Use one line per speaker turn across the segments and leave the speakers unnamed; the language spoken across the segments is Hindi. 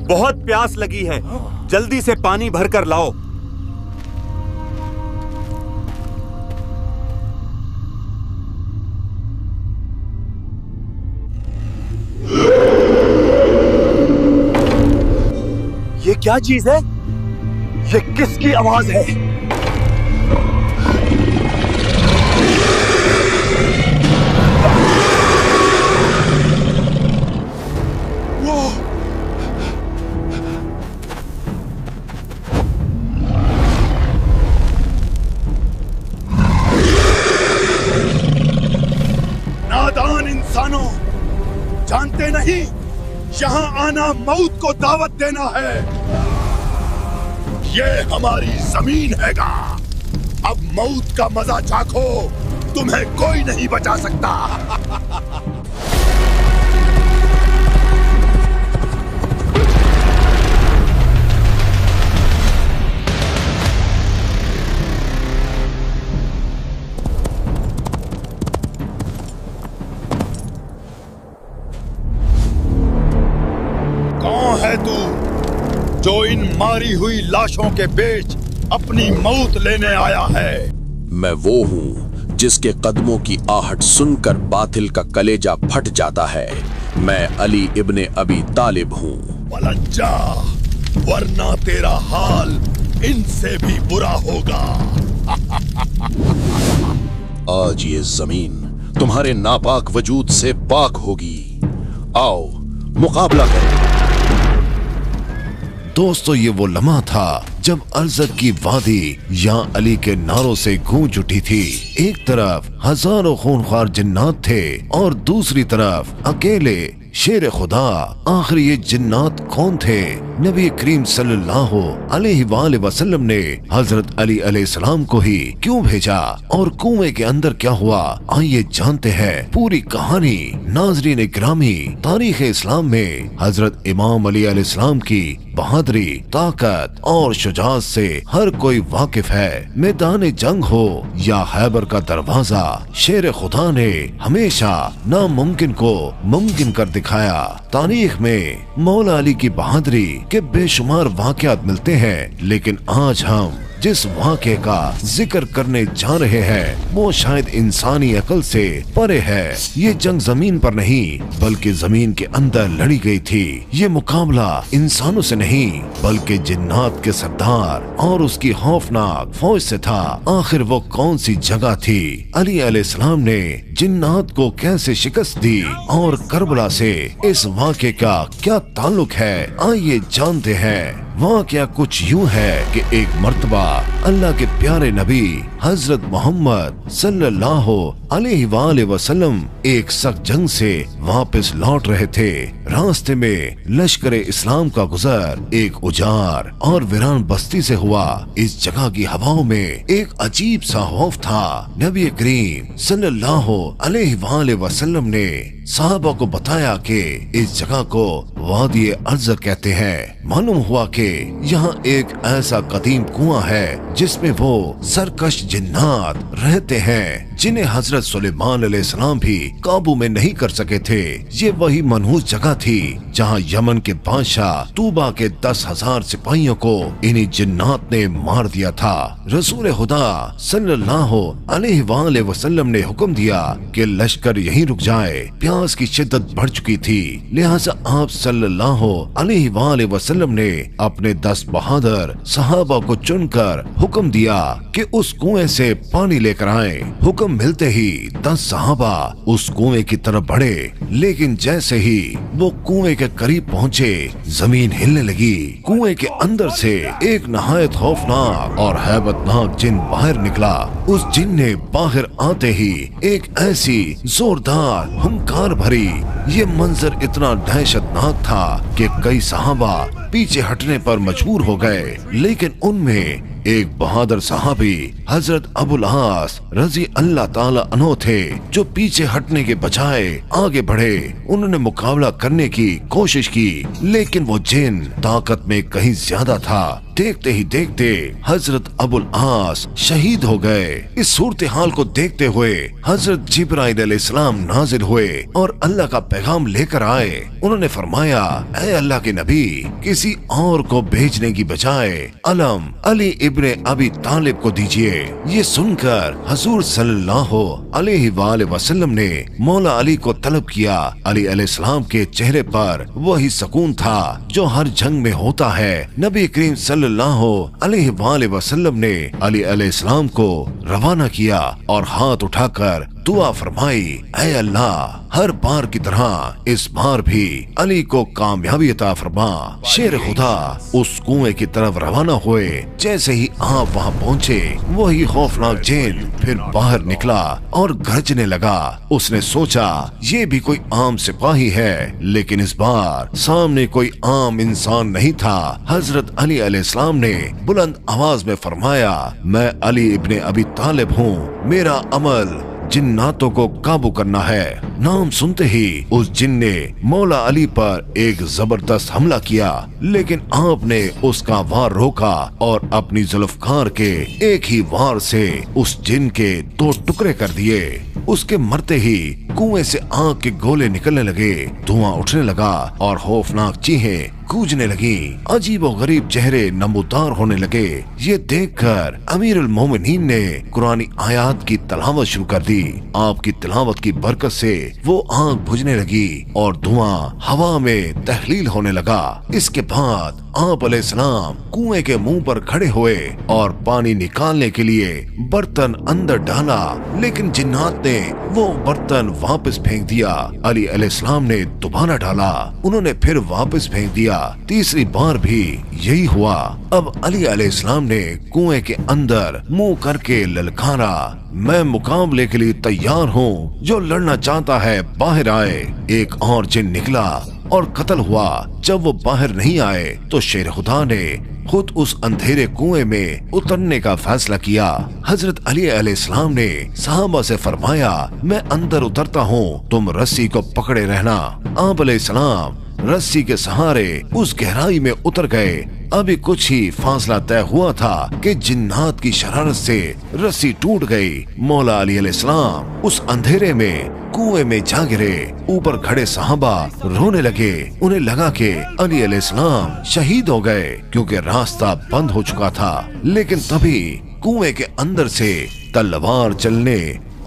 बहुत प्यास लगी है, जल्दी से पानी भर कर लाओ। ये क्या चीज है? ये किसकी आवाज है? वो नादान इंसानों, जानते नहीं यहाँ आना मौत को दावत देना है। ये हमारी जमीन हैगा। अब मौत का मजा चाखो, तुम्हें कोई नहीं बचा सकता। कौन है तू जो इन मारी हुई लाशों के बीच अपनी मौत लेने आया है?
मैं वो हूँ जिसके कदमों की आहट सुनकर बातिल का कलेजा फट जाता है। मैं अली इब्ने अबी तालिब हूँ।
पलज्जा, वरना तेरा हाल इनसे भी बुरा होगा।
आज ये जमीन तुम्हारे नापाक वजूद से पाक होगी। आओ मुकाबला करें।
दोस्तों, ये वो लम्हा था जब अर्जक की वादी या अली के नारों से गूंज उठी थी। एक तरफ हजारों खूंखार जिन्नात थे और दूसरी तरफ अकेले शेर खुदा। आखिर ये जिन्नात कौन थे? नबी करीम सल्लल्लाहु अलैहि वसल्लम ने हजरत अली अलैहिस्सलाम को ही क्यों भेजा और कुएं के अंदर क्या हुआ? आइए जानते हैं पूरी कहानी। नाज़रीन गिरामी, तारीख इस्लाम में हजरत इमाम अली अलैहिस्सलाम की बहादुरी, ताकत और शुजाअत से हर कोई वाकिफ है। मैदान जंग हो या खैबर का दरवाजा, शेर खुदा ने हमेशा नामुमकिन को मुमकिन कर दिखाया। तारीख में मौला अली की बहादुरी के बेशुमार वाकयात मिलते हैं, लेकिन आज हम जिस वाक़े का जिक्र करने जा रहे हैं वो शायद इंसानी अकल से परे है। ये जंग जमीन पर नहीं बल्कि जमीन के अंदर लड़ी गई थी। ये मुकाबला इंसानों से नहीं बल्कि जिन्नात के सरदार और उसकी खौफनाक फौज से था। आखिर वो कौन सी जगह थी? अली अलैहिस्सलाम ने जिन्नात को कैसे शिकस्त दी और करबला से इस वाक़े का क्या ताल्लुक है? आइए जानते हैं। वाक़या कुछ यूं है कि एक मर्तबा अल्लाह के प्यारे नबी हजरत मोहम्मद सल्लल्लाहु अलैहि वसल्लम एक सख्त जंग से वापस लौट रहे थे। रास्ते में लश्कर इस्लाम का गुजर एक उजाड़ और वीरान बस्ती से हुआ। इस जगह की हवाओं में एक अजीब सा खौफ था। नबी करीम सल्लल्लाहु अलैहि वसल्लम ने साहबा को बताया कि इस जगह को वादी अर्ज़ कहते हैं। मालूम हुआ कि यहाँ एक ऐसा कदीम कुआं है जिसमें वो सरकश जिन्नात रहते हैं जिन्हें हजरत सुलेमान अलैहिस्सलाम भी काबू में नहीं कर सके थे। ये वही मनहूस जगह थी जहाँ यमन के बादशाह तूबा के 10,000 सिपाहियों को इन्हीं जिन्नात ने मार दिया था। रसूल खुदा सल्लल्लाहु अलैहि वसल्लम ने हुक्म दिया कि लश्कर यहीं रुक जाए। प्यास की शिद्दत बढ़ चुकी थी, लिहाजा आप सल्लल्लाहु अलैहि वसल्लम ने अपने 10 बहादुर सहाबा को चुनकर हुक्म दिया कि उस कुएं से पानी लेकर आए। हुक्म मिलते ही 10 सहाबा उस कुएं की तरफ बढ़े, लेकिन जैसे ही वो कुएं के करीब पहुँचे जमीन हिलने लगी। कुएं के अंदर से एक नहायत खौफनाक और हैबतनाक जिन बाहर निकला। उस जिन ने बाहर आते ही एक ऐसी जोरदार हुंकार भरी। ये मंजर इतना दहशतनाक था कि कई सहाबा पीछे हटने पर मजबूर हो गए, लेकिन उनमें एक बहादुर सहाबी हजरत अबुल आस रजी अल्लाह ताला अन्हो थे जो पीछे हटने के बजाय आगे बढ़े। उन्होंने मुकाबला करने की कोशिश की, लेकिन वो जिन ताकत में कहीं ज्यादा था। देखते ही देखते हजरत अबुल आस शहीद हो गए। इस सूरत हाल को देखते हुए हजरत जिब्राइल अलैहिस्सलाम नाजिल हुए और अल्लाह का पैगाम लेकर आए। उन्होंने फरमाया, ऐ अल्लाह के नबी, किसी और को भेजने की बजाय अलम अली इब्ने अबी तालिब को दीजिए। ये सुनकर हुजूर सल्लल्लाहु अलैहि वसल्लम ने मौला अली को तलब किया। अली अलैहिस्सलाम के चेहरे पर वही सुकून था जो हर जंग में होता है। नबी करीम सल्लल्लाहु अलैहि वसल्लम ने अली अलैहिस्सलाम को रवाना किया और हाथ उठाकर दुआ फरमाई, ऐ अल्लाह, हर बार की तरह इस बार भी अली को कामयाबी अता फरमा। शेर खुदा उस कुएं की तरफ रवाना हुए। जैसे ही आप वहां पहुंचे, वही खौफनाक जिन फिर बाहर निकला और गरजने लगा। उसने सोचा ये भी कोई आम सिपाही है, लेकिन इस बार सामने कोई आम इंसान नहीं था। हजरत अली अलैहिस्सलाम ने बुलंद आवाज में फरमाया, मैं अली इब्ने अबी तालिब हूँ, मेरा अमल जिन्नातों को काबू करना है। नाम सुनते ही उस जिन ने मौला अली पर एक जबरदस्त हमला किया, लेकिन आपने उसका वार रोका और अपनी जुल्फकार के एक ही वार से उस जिन के 2 टुकड़े कर दिए। उसके मरते ही कुएं से आग के गोले निकलने लगे, धुआं उठने लगा और खौफनाक चीखें गूंजने लगी। अजीब और गरीब चेहरे नमूदार होने लगे। ये देखकर अमीरुल मोमिनीन ने कुरानी आयात की तिलावत शुरू कर दी। आपकी तिलावत की बरकत से वो आग बुझने लगी और धुआं हवा में तहलील होने लगा। इसके बाद आप अलैहिस्सलाम कुएं के मुंह पर खड़े हुए और पानी निकालने के लिए बर्तन अंदर डाला, लेकिन जिन्नात ने वो बर्तन वापस फेंक दिया। अली अलैहिस्सलाम ने दोबारा डाला, उन्होंने फिर वापस फेंक दिया। तीसरी बार भी यही हुआ। अब अली अलैहिस्सलाम ने कुएं के अंदर मुंह करके ललकारा, मैं मुकाबले के लिए तैयार हूँ, जो लड़ना चाहता है बाहर आए। एक और जिन निकला और कत्ल हुआ। जब वो बाहर नहीं आए तो शेर खुदा ने खुद उस अंधेरे कुएं में उतरने का फैसला किया। हजरत अली अलैहिस्सलाम ने सहाबा से फरमाया, मैं अंदर उतरता हूँ, तुम रस्सी को पकड़े रहना। आप अलैहिस्सलाम रस्सी के सहारे उस गहराई में उतर गए। अभी कुछ ही फासला तय हुआ था कि जिन्नात की शरारत से रस्सी टूट गई। मौला अली अलैहिस्सलाम उस अंधेरे में कुएं में जा गिरे। ऊपर खड़े सहाबा रोने लगे। उन्हें लगा कि अली अलैहिस्सलाम शहीद हो गए, क्योंकि रास्ता बंद हो चुका था। लेकिन तभी कुएं के अंदर से तलवार चलने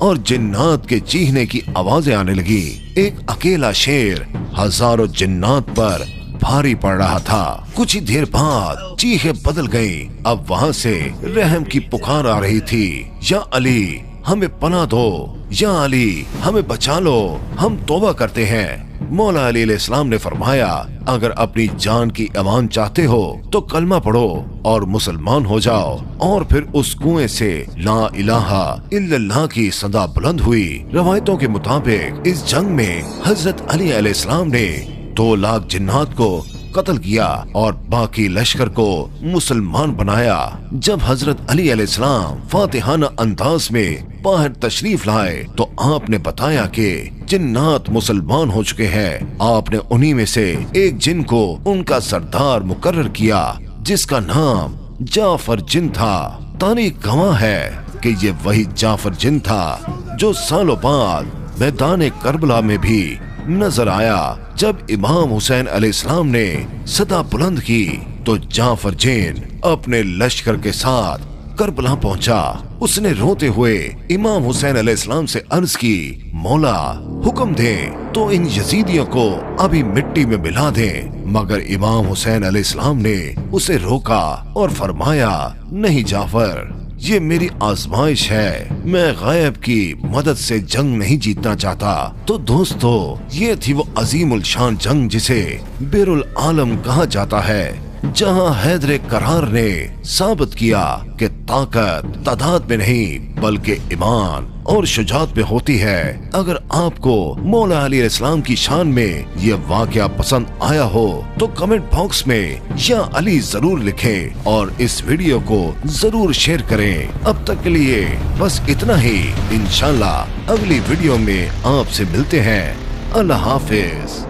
और जिन्नात के चीखने की आवाजें आने लगी। एक अकेला शेर हजारों जिन्नात पर भारी पड़ रहा था। कुछ ही देर बाद चीखें बदल गईं। अब वहाँ से रहम की पुकार आ रही थी, या अली हमें पनाह दो, या अली हमें बचा लो, हम तौबा करते हैं। मौला अली अलैहिस्सलाम ने फरमाया, अगर अपनी जान की अमान चाहते हो तो कलमा पढ़ो और मुसलमान हो जाओ। और फिर उस कुएं से ला इलाहा इल्लल्लाह की सदा बुलंद हुई। रवायतों के मुताबिक इस जंग में हजरत अली अलैहिस्सलाम ने 2 लाख जिन्नात को कत्ल किया और बाकी लश्कर को मुसलमान बनाया। जब हजरत अली अलैहिस्सलाम फातिहाना अंदाज में बाहर तशरीफ लाए तो आपने बताया कि जिन्नात मुसलमान हो चुके हैं। आपने उन्हीं में से एक जिन को उनका सरदार मुकर्रर किया, जिसका नाम जाफर जिन था। तारीख गवाह है कि ये वही जाफर जिन था जो सालों बाद मैदान करबला में भी नजर आया। जब इमाम हुसैन अलैहिस्सलाम ने सदा बुलंद की तो जाफर जिन अपने लश्कर के साथ करबला पहुंचा। उसने रोते हुए इमाम हुसैन अलैहिस्सलाम से अर्ज की, मौला हुक्म दें तो इन यजीदियों को अभी मिट्टी में मिला दें। मगर इमाम हुसैन अलैहिस्सलाम ने उसे रोका और फरमाया, नहीं जाफर, ये मेरी आजमाइश है, मैं गैब की मदद से जंग नहीं जीतना चाहता। तो दोस्तों, ये थी वो अजीमुल शान जंग जिसे बिरुल आलम कहा जाता है, जहां हैदर करार ने साबित किया कि ताकत तादाद में नहीं बल्कि ईमान और शुजात में होती है। अगर आपको मौला अली अलैहिस्सलाम की शान में ये वाकया पसंद आया हो तो कमेंट बॉक्स में या अली जरूर लिखें और इस वीडियो को जरूर शेयर करें। अब तक के लिए बस इतना ही। इंशाल्लाह अगली वीडियो में आपसे मिलते हैं। अल्लाह हाफिज।